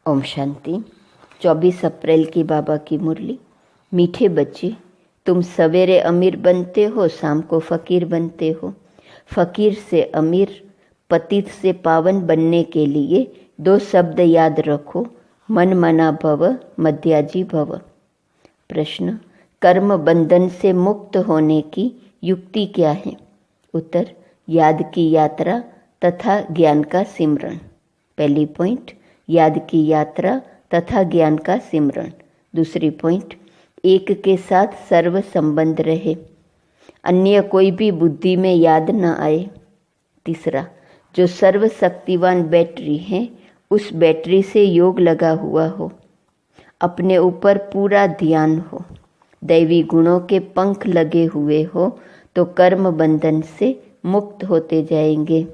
ओम शांति। 24 अप्रैल की बाबा की मुरली। मीठे बच्चे, तुम सवेरे अमीर बनते हो, शाम को फकीर बनते हो। फकीर से अमीर, पतित से पावन बनने के लिए 2 शब्द याद रखो, मन मना भव, मध्याजी भव। प्रश्न, कर्म बंधन से मुक्त होने की युक्ति क्या है? उत्तर, याद की यात्रा तथा ज्ञान का सिमरण। पहली पॉइंट, याद की यात्रा तथा ज्ञान का सिमरण। दूसरी पॉइंट, एक के साथ सर्व संबंध रहे, अन्य कोई भी बुद्धि में याद न आए। तीसरा, जो सर्वशक्तिवान बैटरी है उस बैटरी से योग लगा हुआ हो, अपने ऊपर पूरा ध्यान हो, दैवी गुणों के पंख लगे हुए हो तो कर्म बंधन से मुक्त होते जाएंगे।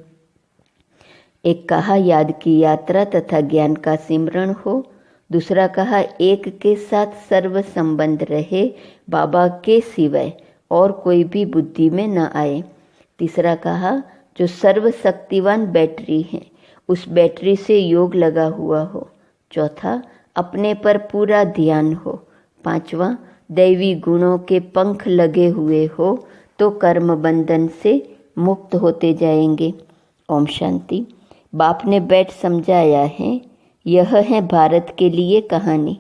एक कहा याद की यात्रा तथा ज्ञान का सिमरण हो, दूसरा कहा एक के साथ सर्व संबंध रहे, बाबा के सिवाय और कोई भी बुद्धि में न आए। तीसरा कहा जो सर्वशक्तिवान बैटरी है उस बैटरी से योग लगा हुआ हो। चौथा, अपने पर पूरा ध्यान हो। पांचवा, दैवी गुणों के पंख लगे हुए हो तो कर्म बंधन से मुक्त होते जाएंगे। ओम शांति। बाप ने बैठ समझाया है, यह है भारत के लिए कहानी।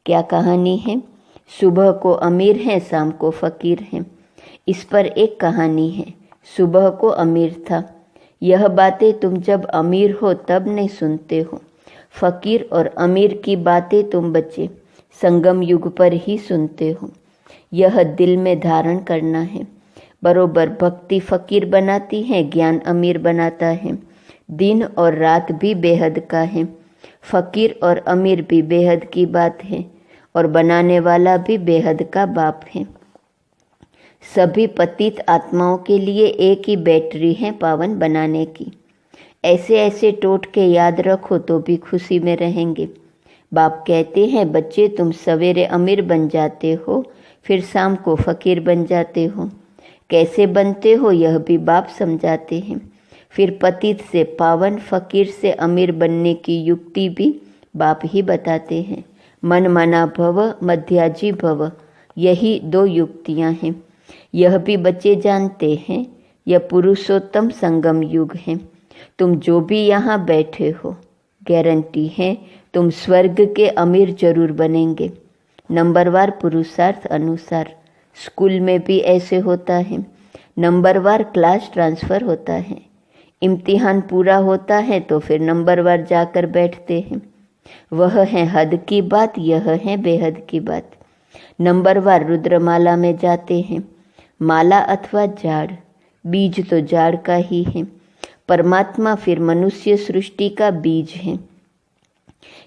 क्या कहानी है? सुबह को अमीर हैं, शाम को फकीर हैं। इस पर एक कहानी है। सुबह को अमीर था। यह बातें तुम जब अमीर हो तब नहीं सुनते हो। फकीर और अमीर की बातें तुम बच्चे संगम युग पर ही सुनते हो। यह दिल में धारण करना है। बरोबर भक्ति फकीर बनाती है, ज्ञान अमीर बनाता है। दिन और रात भी बेहद का है। फकीर और अमीर भी बेहद की बात है और बनाने वाला भी बेहद का बाप है। सभी पतित आत्माओं के लिए एक ही बैटरी है पावन बनाने की। ऐसे ऐसे टोटके याद रखो तो भी खुशी में रहेंगे। बाप कहते हैं, बच्चे तुम सवेरे अमीर बन जाते हो, फिर शाम को फकीर बन जाते हो। कैसे बनते हो यह भी बाप समझाते हैं। फिर पतित से पावन, फकीर से अमीर बनने की युक्ति भी बाप ही बताते हैं। मन मना भव, मध्याजी भव, यही 2 युक्तियां हैं। यह भी बच्चे जानते हैं, यह पुरुषोत्तम संगम युग है। तुम जो भी यहाँ बैठे हो, गारंटी है तुम स्वर्ग के अमीर जरूर बनेंगे। नंबरवार पुरुषार्थ अनुसार। स्कूल में भी ऐसे होता है, नंबरवार क्लास ट्रांसफ़र होता है। इम्तिहान पूरा होता है तो फिर नंबरवार जाकर बैठते हैं। वह है हद की बात, यह है बेहद की बात। नंबरवार रुद्रमाला में जाते हैं। माला अथवा झाड़, बीज तो झाड़ का ही है। परमात्मा फिर मनुष्य सृष्टि का बीज है।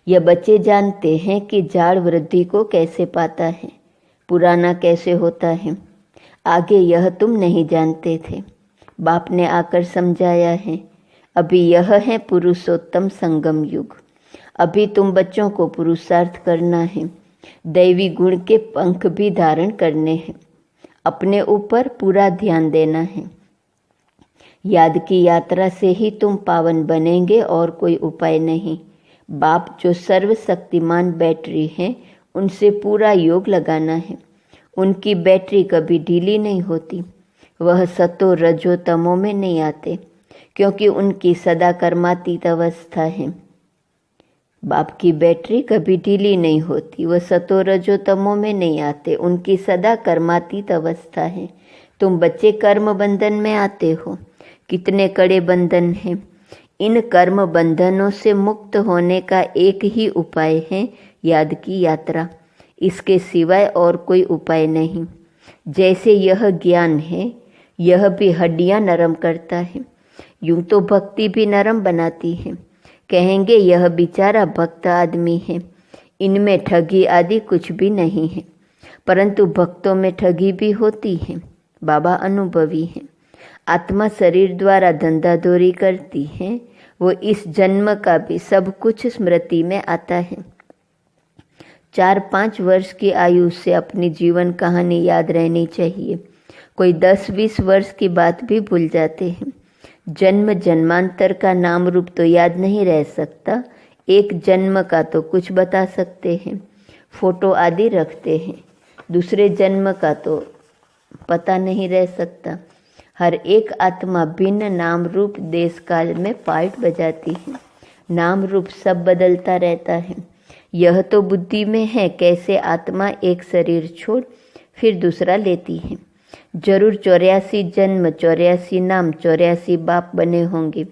यह बच्चे जानते हैं कि झाड़ वृद्धि को कैसे पाता है, पुराना कैसे होता है। आगे यह तुम नहीं जानते थे, बाप ने आकर समझाया है। अभी यह है पुरुषोत्तम संगम युग। अभी तुम बच्चों को पुरुषार्थ करना है, दैवी गुण के पंख भी धारण करने हैं, अपने ऊपर पूरा ध्यान देना है। याद की यात्रा से ही तुम पावन बनेंगे और कोई उपाय नहीं। बाप जो सर्वशक्तिमान बैटरी हैं उनसे पूरा योग लगाना है। उनकी बैटरी कभी ढीली नहीं होती। वह सतो रजो तमो में नहीं आते, क्योंकि उनकी सदा कर्मातीत अवस्था है। बाप की बैटरी कभी ढीली नहीं होती, वह सतो रजो तमो में नहीं आते, उनकी सदा कर्मातीत अवस्था है। तुम बच्चे कर्म बंधन में आते हो। कितने कड़े बंधन हैं। इन कर्म बंधनों से मुक्त होने का एक ही उपाय है, याद की यात्रा। इसके सिवाय और कोई उपाय नहीं। जैसे यह ज्ञान है, यह भी हड्डियां नरम करता है। यूं तो भक्ति भी नरम बनाती है। कहेंगे यह बेचारा भक्त आदमी है, इनमें ठगी आदि कुछ भी नहीं है। परंतु भक्तों में ठगी भी होती है। बाबा अनुभवी है। आत्मा शरीर द्वारा धंधादौरी करती है। वो इस जन्म का भी सब कुछ स्मृति में आता है। 4-5 वर्ष की आयु से अपनी जीवन कहानी याद रहनी चाहिए। कोई 10-20 वर्ष की बात भी भूल जाते हैं। जन्म जन्मांतर का नाम रूप तो याद नहीं रह सकता, एक जन्म का तो कुछ बता सकते हैं, फोटो आदि रखते हैं, दूसरे जन्म का तो पता नहीं रह सकता। हर एक आत्मा भिन्न नाम रूप देश काल में पार्ट बजाती है, नाम रूप सब बदलता रहता है। यह तो बुद्धि में है कैसे आत्मा एक शरीर छोड़ फिर दूसरा लेती है। जरूर 84 जन्म, 84 नाम, 84 बाप बने होंगे।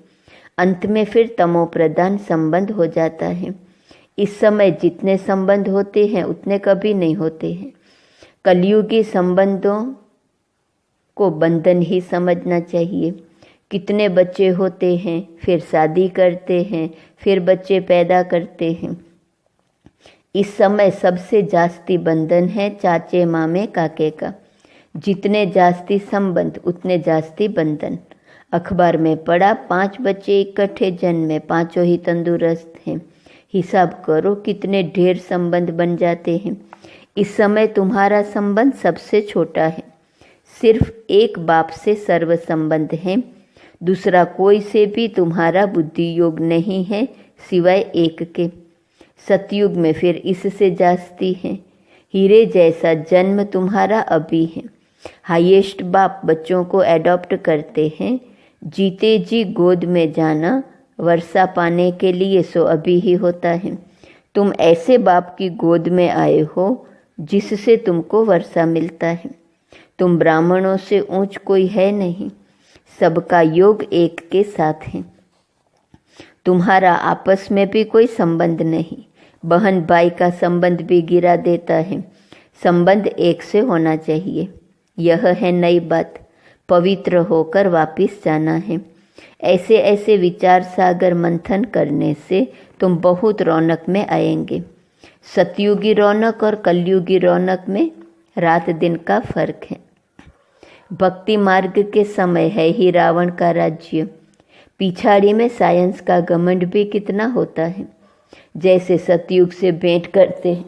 अंत में फिर तमो प्रधान संबंध हो जाता है। इस समय जितने संबंध होते हैं उतने कभी नहीं होते हैं। कलयुगी संबंधों को बंधन ही समझना चाहिए। कितने बच्चे होते हैं, फिर शादी करते हैं, फिर बच्चे पैदा करते हैं। इस समय सबसे जास्ती बंधन है चाचे मामे काके का। जितने जास्ती संबंध उतने जास्ती बंधन। अखबार में पढ़ा 5 बच्चे इकट्ठे जन्मे, पांचों ही तंदुरुस्त हैं। हिसाब करो कितने ढेर संबंध बन जाते हैं। इस समय तुम्हारा संबंध सबसे छोटा है। सिर्फ एक बाप से सर्व संबंध है, दूसरा कोई से भी तुम्हारा बुद्धि योग नहीं है सिवाय एक के। सतयुग में फिर इससे जास्ती है। हीरे जैसा जन्म तुम्हारा अभी है। हाईएस्ट बाप बच्चों को एडॉप्ट करते हैं। जीते जी गोद में जाना वर्षा पाने के लिए सो अभी ही होता है। तुम ऐसे बाप की गोद में आए हो जिससे तुमको वर्षा मिलता है। तुम ब्राह्मणों से ऊंच कोई है नहीं, सबका योग एक के साथ है। तुम्हारा आपस में भी कोई संबंध नहीं। बहन भाई का संबंध भी गिरा देता है। संबंध एक से होना चाहिए। यह है नई बात। पवित्र होकर वापिस जाना है। ऐसे ऐसे विचार सागर मंथन करने से तुम बहुत रौनक में आएंगे। सतयुगी रौनक और कलयुगी रौनक में रात दिन का फर्क है। भक्ति मार्ग के समय है ही रावण का राज्य। पिछाड़ी में साइंस का घमंड भी कितना होता है। जैसे सतयुग से भेंट करते हैं।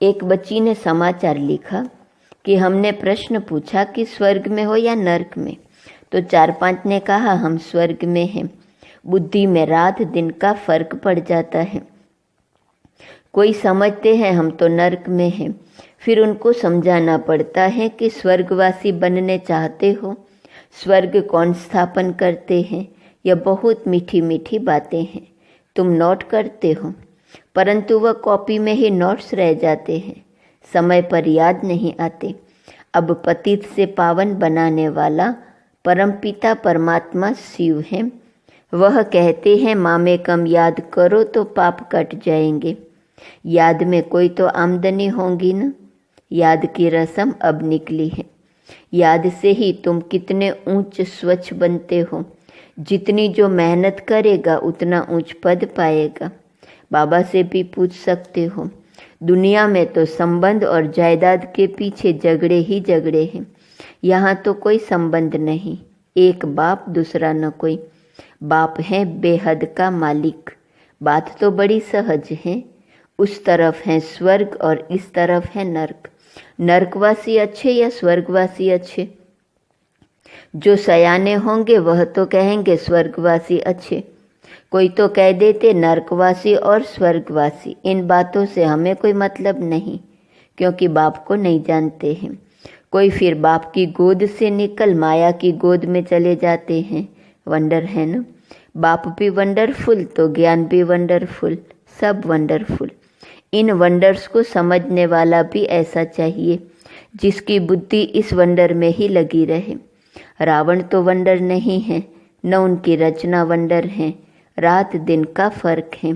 एक बच्ची ने समाचार लिखा कि हमने प्रश्न पूछा कि स्वर्ग में हो या नरक में, तो 4-5 ने कहा हम स्वर्ग में हैं। बुद्धि में रात दिन का फर्क पड़ जाता है। कोई समझते हैं हम तो नरक में हैं, फिर उनको समझाना पड़ता है कि स्वर्गवासी बनने चाहते हो, स्वर्ग कौन स्थापन करते हैं। यह बहुत मीठी मीठी बातें हैं। तुम नोट करते हो, परंतु वह कॉपी में ही नोट्स रह जाते हैं, समय पर याद नहीं आते। अब पतित से पावन बनाने वाला परमपिता परमात्मा शिव है। वह कहते हैं मामे कम याद करो तो पाप कट जाएंगे। याद में कोई तो आमदनी होगी न। याद की रस्म अब निकली है। याद से ही तुम कितने ऊंच स्वच्छ बनते हो। जितनी जो मेहनत करेगा उतना ऊंच पद पाएगा। बाबा से भी पूछ सकते हो। दुनिया में तो संबंध और जायदाद के पीछे झगड़े ही झगड़े हैं। यहाँ तो कोई संबंध नहीं। एक बाप दूसरा न कोई। बाप है बेहद का मालिक। बात तो बड़ी सहज है। उस तरफ है स्वर्ग और इस तरफ है नरक। नरकवासी अच्छे या स्वर्गवासी अच्छे? जो सयाने होंगे वह तो कहेंगे स्वर्गवासी अच्छे। कोई तो कह देते नरकवासी और स्वर्गवासी। इन बातों से हमें कोई मतलब नहीं, क्योंकि बाप को नहीं जानते हैं। कोई फिर बाप की गोद से निकल माया की गोद में चले जाते हैं। वंडर है ना। बाप भी वंडरफुल तो ज्ञान भी वंडरफुल, सब वंडरफुल। इन वंडर्स को समझने वाला भी ऐसा चाहिए जिसकी बुद्धि इस वंडर में ही लगी रहे। रावण तो वंडर नहीं है, न उनकी रचना वंडर है। रात दिन का फर्क है।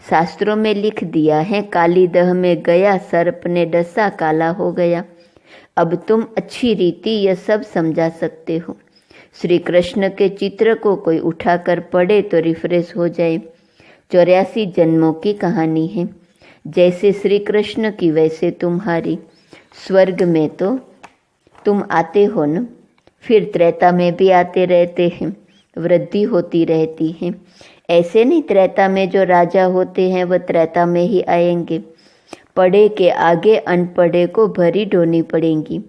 शास्त्रों में लिख दिया है काली दह में गया सर्प ने डसा काला हो गया। अब तुम अच्छी रीति यह सब समझा सकते हो। श्री कृष्ण के चित्र को कोई उठाकर पढ़े तो रिफ्रेश हो जाए। 84 जन्मों की कहानी है। जैसे श्री कृष्ण की वैसे तुम्हारी। स्वर्ग में तो तुम आते हो न, फिर त्रेता में भी आते रहते हैं। वृद्धि होती रहती है। ऐसे नहीं त्रेता में जो राजा होते हैं वह त्रेता में ही आएंगे। पढ़े के आगे अनपढ़े को भरी ढोनी पड़ेंगी।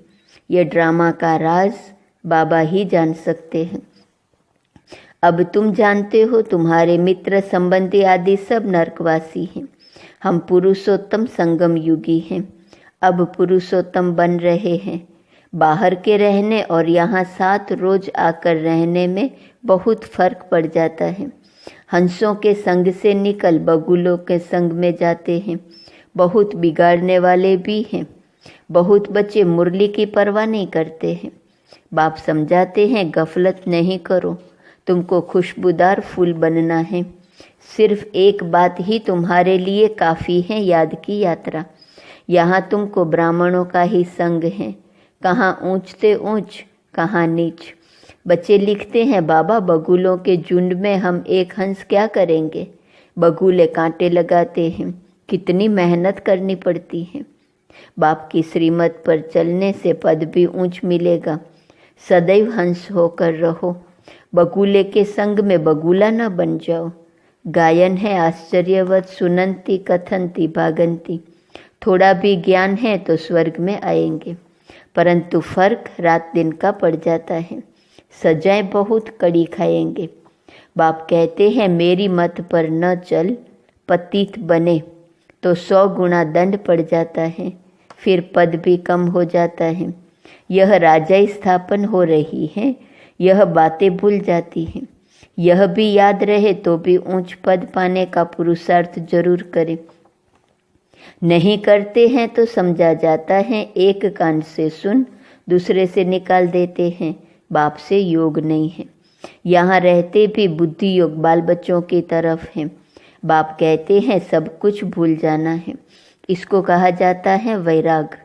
ये ड्रामा का राज बाबा ही जान सकते हैं। अब तुम जानते हो तुम्हारे मित्र संबंधी आदि सब नरकवासी हैं। हम पुरुषोत्तम संगम युगी हैं, अब पुरुषोत्तम बन रहे हैं। बाहर के रहने और यहाँ 7 रोज आकर रहने में बहुत फर्क पड़ जाता है। हंसों के संग से निकल बगुलों के संग में जाते हैं। बहुत बिगाड़ने वाले भी हैं। बहुत बच्चे मुरली की परवाह नहीं करते हैं। बाप समझाते हैं गफलत नहीं करो, तुमको खुशबूदार फूल बनना है। सिर्फ एक बात ही तुम्हारे लिए काफ़ी है, याद की यात्रा। यहाँ तुमको ब्राह्मणों का ही संग है, कहाँ ऊंच ते ऊंच, कहाँ नीच। बच्चे लिखते हैं बाबा बगुलों के झुंड में हम एक हंस क्या करेंगे। बगुले कांटे लगाते हैं, कितनी मेहनत करनी पड़ती है। बाप की श्रीमत पर चलने से पद भी ऊंच मिलेगा। सदैव हंस होकर रहो, बगुले के संग में बगुला न बन जाओ। गायन है आश्चर्यवत सुनंती कथनती भागंती। थोड़ा भी ज्ञान है तो स्वर्ग में आएंगे, परंतु फर्क रात दिन का पड़ जाता है। सजाएं बहुत कड़ी खाएंगे। बाप कहते हैं मेरी मत पर न चल, पतित बने तो 100 गुना दंड पड़ जाता है, फिर पद भी कम हो जाता है। यह राजा स्थापन हो रही है, यह बातें भूल जाती हैं। यह भी याद रहे तो भी ऊंच पद पाने का पुरुषार्थ जरूर करें। नहीं करते हैं तो समझा जाता है, एक कान से सुन दूसरे से निकाल देते हैं। बाप से योग नहीं है। यहाँ रहते भी बुद्धि योग बाल बच्चों की तरफ है। बाप कहते हैं सब कुछ भूल जाना है। इसको कहा जाता है वैराग।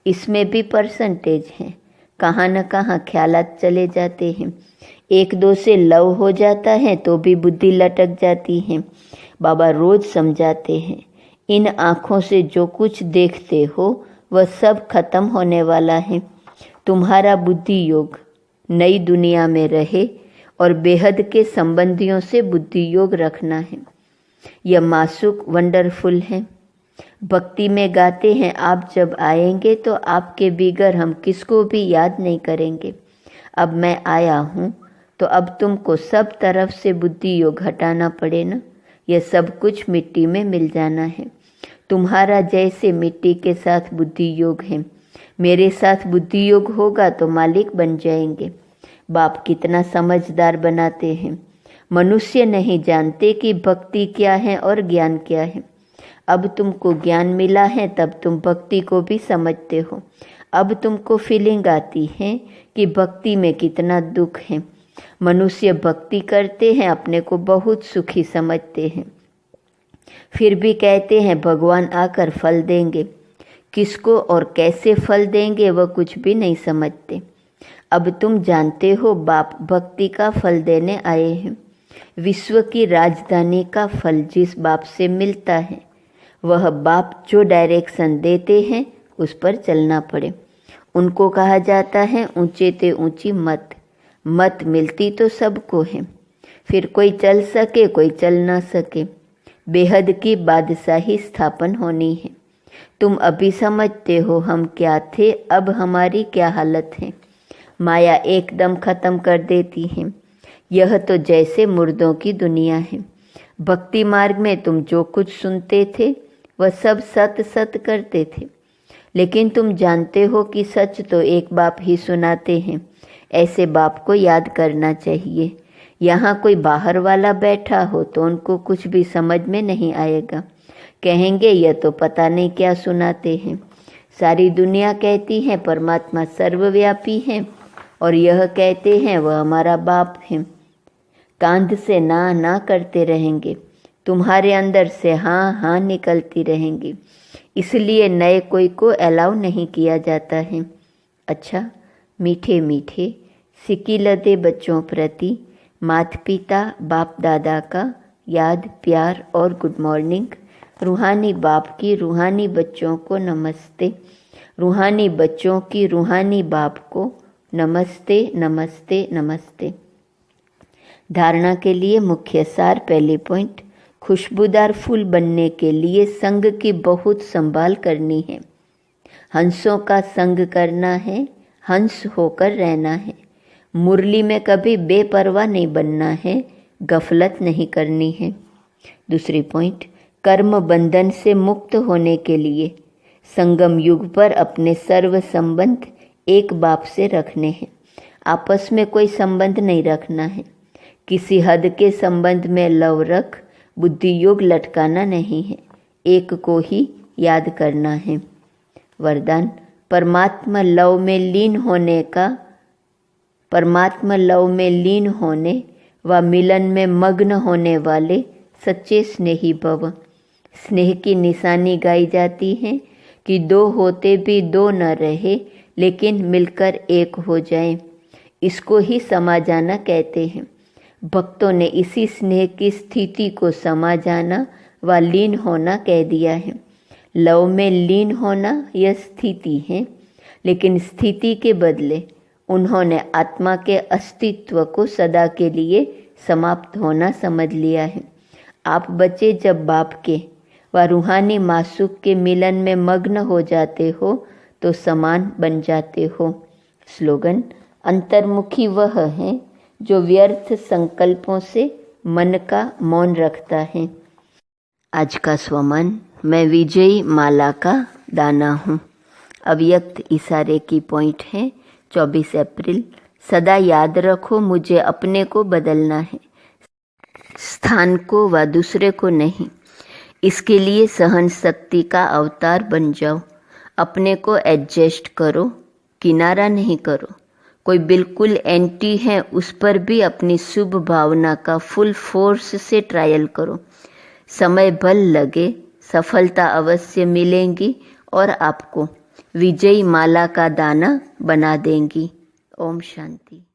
इसमें भी परसेंटेज है, कहाँ न कहाँ ख्यालात चले जाते हैं। 1-2 से लव हो जाता है तो भी बुद्धि लटक जाती है। बाबा रोज समझाते हैं इन आँखों से जो कुछ देखते हो वह सब खत्म होने वाला है। तुम्हारा बुद्धि योग नई दुनिया में रहे और बेहद के संबंधियों से बुद्धि योग रखना है। यह मासूक वंडरफुल है। भक्ति में गाते हैं आप जब आएंगे तो आपके बिगर हम किसको भी याद नहीं करेंगे। अब मैं आया हूँ तो अब तुमको सब तरफ से बुद्धि योग हटाना पड़े ना। यह सब कुछ मिट्टी में मिल जाना है। तुम्हारा जैसे मिट्टी के साथ बुद्धि योग है, मेरे साथ बुद्धि योग होगा तो मालिक बन जाएंगे। बाप कितना समझदार बनाते हैं। मनुष्य नहीं जानते कि भक्ति क्या है और ज्ञान क्या है। अब तुमको ज्ञान मिला है तब तुम भक्ति को भी समझते हो। अब तुमको फीलिंग आती है कि भक्ति में कितना दुख है। मनुष्य भक्ति करते हैं, अपने को बहुत सुखी समझते हैं, फिर भी कहते हैं भगवान आकर फल देंगे। किसको और कैसे फल देंगे वह कुछ भी नहीं समझते। अब तुम जानते हो बाप भक्ति का फल देने आए हैं। विश्व की राजधानी का फल जिस बाप से मिलता है, वह बाप जो डायरेक्शन देते हैं उस पर चलना पड़े। उनको कहा जाता है ऊंचे ते ऊंची मत। मत मिलती तो सबको है, फिर कोई चल सके कोई चल ना सके। बेहद की बादशाही स्थापन होनी है। तुम अभी समझते हो हम क्या थे, अब हमारी क्या हालत है। माया एकदम खत्म कर देती है। यह तो जैसे मुर्दों की दुनिया है। भक्ति मार्ग में तुम जो कुछ सुनते थे वह सब सत सत करते थे, लेकिन तुम जानते हो कि सच तो एक बाप ही सुनाते हैं। ऐसे बाप को याद करना चाहिए। यहाँ कोई बाहर वाला बैठा हो तो उनको कुछ भी समझ में नहीं आएगा। कहेंगे यह तो पता नहीं क्या सुनाते हैं। सारी दुनिया कहती है परमात्मा सर्वव्यापी है और यह कहते हैं वह हमारा बाप है। कांध से ना ना करते रहेंगे, तुम्हारे अंदर से हाँ हाँ निकलती रहेंगी। इसलिए नए कोई को अलाउ नहीं किया जाता है। अच्छा, मीठे मीठे सिकिलते बच्चों प्रति माता पिता बाप दादा का याद प्यार और गुड मॉर्निंग। रूहानी बाप की रूहानी बच्चों को नमस्ते। रूहानी बच्चों की रूहानी बाप को नमस्ते नमस्ते नमस्ते। धारणा के लिए मुख्य सार। पहले पॉइंट, खुशबूदार फूल बनने के लिए संग की बहुत संभाल करनी है। हंसों का संग करना है, हंस होकर रहना है। मुरली में कभी बेपरवाह नहीं बनना है, गफलत नहीं करनी है। दूसरी पॉइंट, कर्म बंधन से मुक्त होने के लिए संगम युग पर अपने सर्व संबंध एक बाप से रखने हैं। आपस में कोई संबंध नहीं रखना है। किसी हद के संबंध में लव रख बुद्धि योग लटकाना नहीं है, एक को ही याद करना है। वरदान, परमात्मा लव में लीन होने व मिलन में मग्न होने वाले सच्चे स्नेही भव। स्नेह की निशानी गाई जाती है कि दो होते भी दो न रहे, लेकिन मिलकर एक हो जाए। इसको ही समा जाना कहते हैं। भक्तों ने इसी स्नेह की स्थिति को समा जाना व लीन होना कह दिया है। लव में लीन होना यह स्थिति है, लेकिन स्थिति के बदले उन्होंने आत्मा के अस्तित्व को सदा के लिए समाप्त होना समझ लिया है। आप बच्चे जब बाप के व रूहानी मासूक के मिलन में मग्न हो जाते हो तो समान बन जाते हो। स्लोगन, अंतर्मुखी वह है जो व्यर्थ संकल्पों से मन का मौन रखता है। आज का स्वमान, मैं विजयी माला का दाना हूँ। अव्यक्त इशारे की पॉइंट है 24 अप्रैल। सदा याद रखो मुझे अपने को बदलना है, स्थान को व दूसरे को नहीं। इसके लिए सहन शक्ति का अवतार बन जाओ। अपने को एडजस्ट करो, किनारा नहीं करो। कोई बिल्कुल एंटी है उस पर भी अपनी शुभ भावना का फुल फोर्स से ट्रायल करो। समय भल लगे, सफलता अवश्य मिलेंगी और आपको विजयी माला का दाना बना देंगी। ओम शांति।